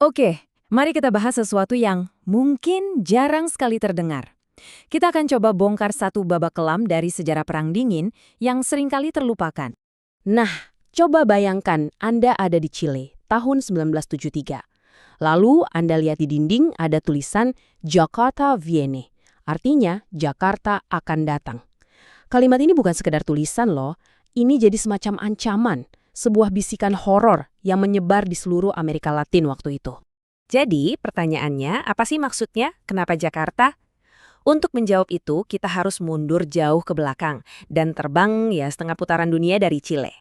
Oke, mari kita bahas sesuatu yang mungkin jarang sekali terdengar. Kita akan coba bongkar satu babak kelam dari sejarah Perang Dingin yang seringkali terlupakan. Nah, coba bayangkan Anda ada di Chile tahun 1973. Lalu Anda lihat di dinding ada tulisan Jakarta Viene. Artinya, Jakarta akan datang. Kalimat ini bukan sekedar tulisan loh, ini jadi semacam ancaman, sebuah bisikan horor yang menyebar di seluruh Amerika Latin waktu itu. Jadi, pertanyaannya, apa sih maksudnya? Kenapa Jakarta? Untuk menjawab itu, kita harus mundur jauh ke belakang dan terbang ya setengah putaran dunia dari Chile.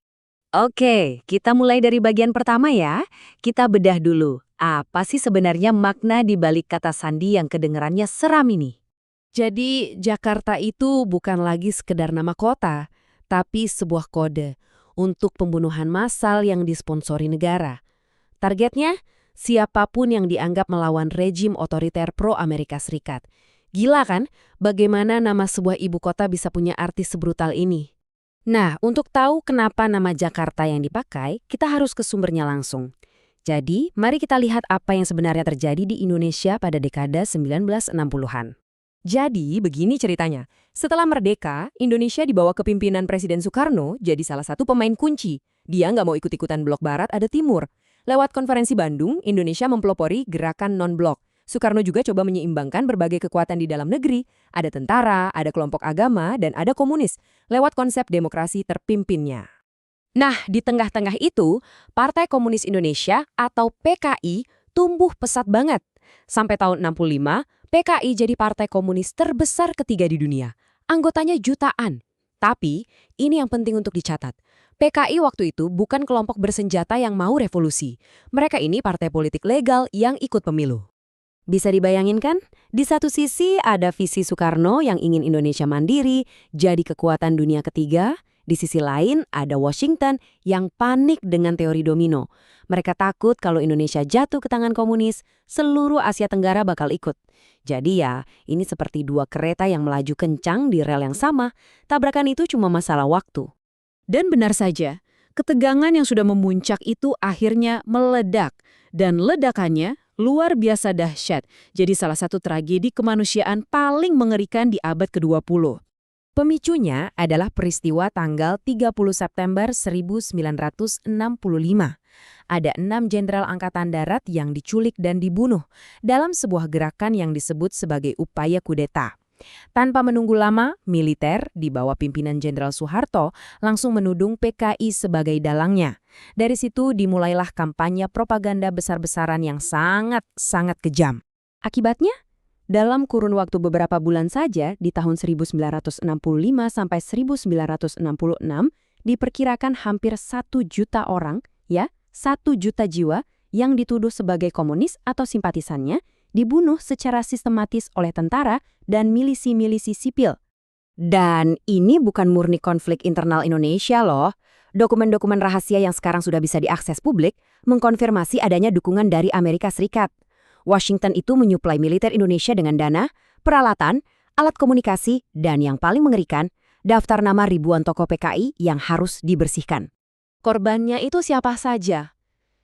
Oke, kita mulai dari bagian pertama ya. Kita bedah dulu. Apa sih sebenarnya makna di balik kata sandi yang kedengarannya seram ini? Jadi, Jakarta itu bukan lagi sekedar nama kota, tapi sebuah kode untuk pembunuhan massal yang disponsori negara. Targetnya, siapapun yang dianggap melawan rejim otoriter pro-Amerika Serikat. Gila kan, bagaimana nama sebuah ibu kota bisa punya arti sebrutal ini? Nah, untuk tahu kenapa nama Jakarta yang dipakai, kita harus ke sumbernya langsung. Jadi, mari kita lihat apa yang sebenarnya terjadi di Indonesia pada dekade 1960-an. Jadi, begini ceritanya. Setelah merdeka, Indonesia dibawa kepimpinan Presiden Soekarno jadi salah satu pemain kunci. Dia nggak mau ikut-ikutan blok barat, ada timur. Lewat konferensi Bandung, Indonesia mempelopori gerakan non-blok. Soekarno juga coba menyeimbangkan berbagai kekuatan di dalam negeri. Ada tentara, ada kelompok agama, dan ada komunis. Lewat konsep demokrasi terpimpinnya. Nah, di tengah-tengah itu, Partai Komunis Indonesia atau PKI tumbuh pesat banget. Sampai tahun 65, PKI jadi partai komunis terbesar ketiga di dunia. Anggotanya jutaan. Tapi, ini yang penting untuk dicatat. PKI waktu itu bukan kelompok bersenjata yang mau revolusi. Mereka ini partai politik legal yang ikut pemilu. Bisa dibayangin kan? Di satu sisi ada visi Soekarno yang ingin Indonesia mandiri, jadi kekuatan dunia ketiga. Di sisi lain ada Washington yang panik dengan teori domino. Mereka takut kalau Indonesia jatuh ke tangan komunis, seluruh Asia Tenggara bakal ikut. Jadi ya, ini seperti dua kereta yang melaju kencang di rel yang sama. Tabrakan itu cuma masalah waktu. Dan benar saja, ketegangan yang sudah memuncak itu akhirnya meledak. Dan ledakannya luar biasa dahsyat. Jadi salah satu tragedi kemanusiaan paling mengerikan di abad ke-20. Pemicunya adalah peristiwa tanggal 30 September 1965. Ada 6 jenderal angkatan darat yang diculik dan dibunuh dalam sebuah gerakan yang disebut sebagai upaya kudeta. Tanpa menunggu lama, militer di bawah pimpinan Jenderal Soeharto langsung menudung PKI sebagai dalangnya. Dari situ dimulailah kampanye propaganda besar-besaran yang sangat kejam. Akibatnya, dalam kurun waktu beberapa bulan saja, di tahun 1965 sampai 1966, diperkirakan hampir 1 juta orang, 1 juta jiwa yang dituduh sebagai komunis atau simpatisannya, dibunuh secara sistematis oleh tentara dan milisi-milisi sipil. Dan ini bukan murni konflik internal Indonesia loh. Dokumen-dokumen rahasia yang sekarang sudah bisa diakses publik mengkonfirmasi adanya dukungan dari Amerika Serikat. Washington itu menyuplai militer Indonesia dengan dana, peralatan, alat komunikasi, dan yang paling mengerikan, daftar nama ribuan tokoh PKI yang harus dibersihkan. Korbannya itu siapa saja?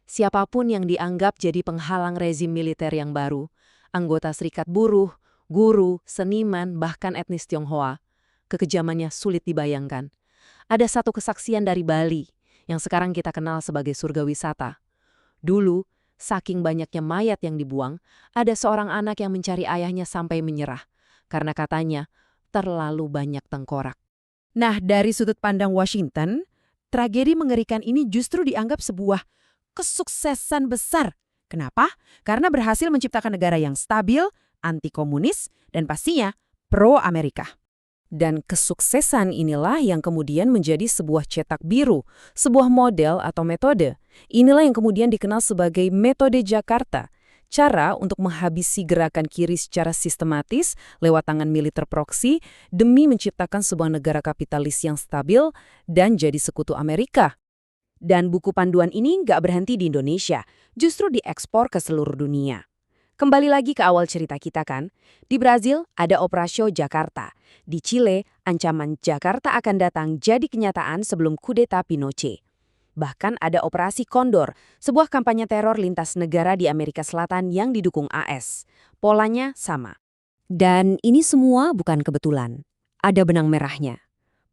Siapapun yang dianggap jadi penghalang rezim militer yang baru, anggota serikat buruh, guru, seniman, bahkan etnis Tionghoa. Kekejamannya sulit dibayangkan. Ada satu kesaksian dari Bali, yang sekarang kita kenal sebagai surga wisata. Dulu, saking banyaknya mayat yang dibuang, ada seorang anak yang mencari ayahnya sampai menyerah, karena katanya terlalu banyak tengkorak. Nah, dari sudut pandang Washington, tragedi mengerikan ini justru dianggap sebuah kesuksesan besar. Kenapa? Karena berhasil menciptakan negara yang stabil, anti-komunis, dan pastinya pro-Amerika. Dan kesuksesan inilah yang kemudian menjadi sebuah cetak biru, sebuah model atau metode. Inilah yang kemudian dikenal sebagai metode Jakarta, cara untuk menghabisi gerakan kiri secara sistematis lewat tangan militer proksi demi menciptakan sebuah negara kapitalis yang stabil dan jadi sekutu Amerika. Dan buku panduan ini nggak berhenti di Indonesia, justru diekspor ke seluruh dunia. Kembali lagi ke awal cerita kita kan, di Brazil ada Operasio Jakarta. Di Chile, ancaman Jakarta akan datang jadi kenyataan sebelum kudeta Pinochet. Bahkan ada Operasi Kondor, sebuah kampanye teror lintas negara di Amerika Selatan yang didukung AS. Polanya sama. Dan ini semua bukan kebetulan. Ada benang merahnya.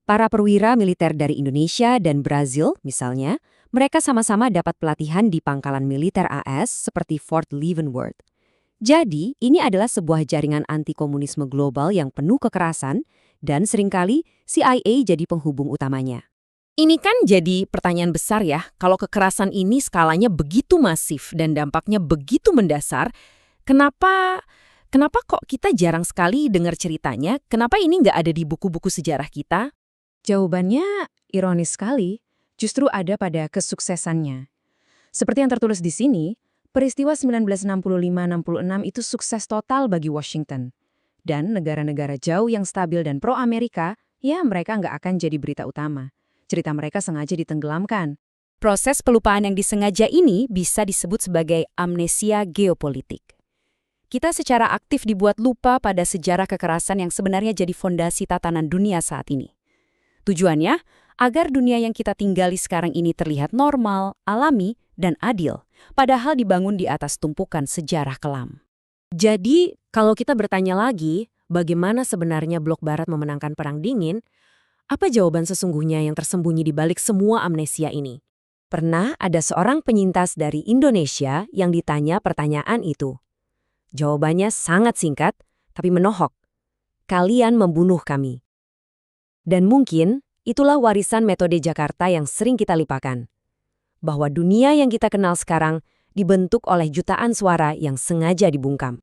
Para perwira militer dari Indonesia dan Brazil, misalnya, mereka sama-sama dapat pelatihan di pangkalan militer AS seperti Fort Leavenworth. Jadi, ini adalah sebuah jaringan anti-komunisme global yang penuh kekerasan, dan seringkali CIA jadi penghubung utamanya. Ini kan jadi pertanyaan besar ya, kalau kekerasan ini skalanya begitu masif dan dampaknya begitu mendasar, kenapa kok kita jarang sekali dengar ceritanya? Kenapa ini nggak ada di buku-buku sejarah kita? Jawabannya ironis sekali, justru ada pada kesuksesannya. Seperti yang tertulis di sini, peristiwa 1965-66 itu sukses total bagi Washington. Dan negara-negara jauh yang stabil dan pro-Amerika, ya mereka nggak akan jadi berita utama. Cerita mereka sengaja ditenggelamkan. Proses pelupaan yang disengaja ini bisa disebut sebagai amnesia geopolitik. Kita secara aktif dibuat lupa pada sejarah kekerasan yang sebenarnya jadi fondasi tatanan dunia saat ini. Tujuannya, agar dunia yang kita tinggali sekarang ini terlihat normal, alami, dan adil, padahal dibangun di atas tumpukan sejarah kelam. Jadi, kalau kita bertanya lagi, bagaimana sebenarnya Blok Barat memenangkan Perang Dingin, apa jawaban sesungguhnya yang tersembunyi di balik semua amnesia ini? Pernah ada seorang penyintas dari Indonesia yang ditanya pertanyaan itu. Jawabannya sangat singkat, tapi menohok. Kalian membunuh kami. Dan mungkin itulah warisan metode Jakarta yang sering kita lupakan. Bahwa dunia yang kita kenal sekarang dibentuk oleh jutaan suara yang sengaja dibungkam.